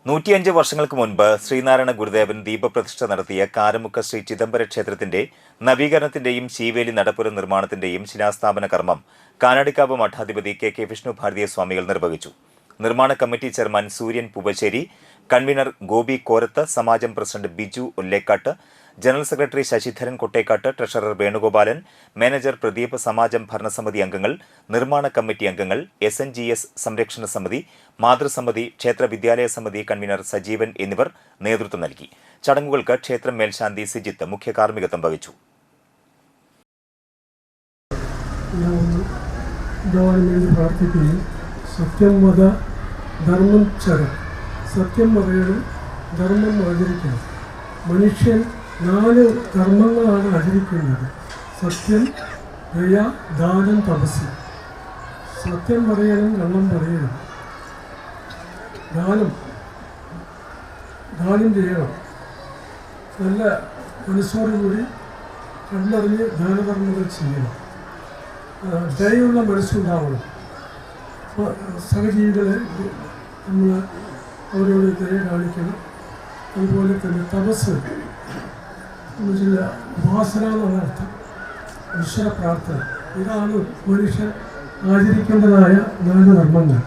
105 വർഷങ്ങൾക്ക് മുൻപ് ശ്രീനാരായണ ഗുരുദേവൻ ദീപപ്രതിഷ്ഠ നടത്തിയ കാരമുക്ക് ശ്രീ ചിദംബര ക്ഷേത്രത്തിന്റെ നവീകരണത്തിന്റെയും ശീവേലി നടപ്പുര നിർമ്മാണത്തിന്റെയും ശിലാസ്ഥാപന കർമ്മം കാനാടിക്കാവ് മഠാധിപതി കെ വിഷ്ണു ഭാരതീയ സ്വാമികൾ നിർവഹിച്ചു. നിർമ്മാണ committee chairman Suryan Poovassery, convener Gopi Korath, സമാജം president Biju Ollekkatt, general secretary Sasidharan Kottekkatt, treasurer Venugopalan, manager Pradeep, സമാജം ഭരണസമിതി അംഗങ്ങൾ, നിർമ്മാണ കമ്മിറ്റി അംഗങ്ങൾ, SNGS സംരക്ഷണ സമിതി, മാതൃസമിതി, ക്ഷേത്ര വിദ്യാലയ സമിതി കൺവീനർ സജീവൻ എന്നിവർ നേതൃത്വം നൽകി. ചടങ്ങുകൾക്ക് ക്ഷേത്രം മേൽശാന്തി സിജിത്ത് മുഖ്യ കാർമ്മികത്വം വഹിച്ചു. സത്യം വധ ധർമ്മം ചര, സത്യം പറയണം, ധർമ്മം ആചരിക്കണം. മനുഷ്യൻ 4 കർമ്മങ്ങളാണ് ആചരിക്കുന്നത്: സത്യം, ദയ, ദാനം, തപസ്. സത്യം പറയണം, കള്ളം പറയണം, ദാനം ചെയ്യണം. നല്ല മനസ്സോടുകൂടി കണ്ടറിഞ്ഞ് ദാനകർമ്മങ്ങൾ ചെയ്യണം. ദയുള്ള മനസ്സുണ്ടാവണം. സഹജീവികളെ നമ്മൾ അവരോട് ദയ കാണിക്കണം. അതുപോലെ തന്നെ തപസ് എന്ന് ചില ഉപാസന എന്നുള്ള അർത്ഥം, ഈശ്വര പ്രാർത്ഥന. ഇതാണ് മനുഷ്യൻ ആചരിക്കേണ്ടതായ 4 കർമ്മങ്ങൾ.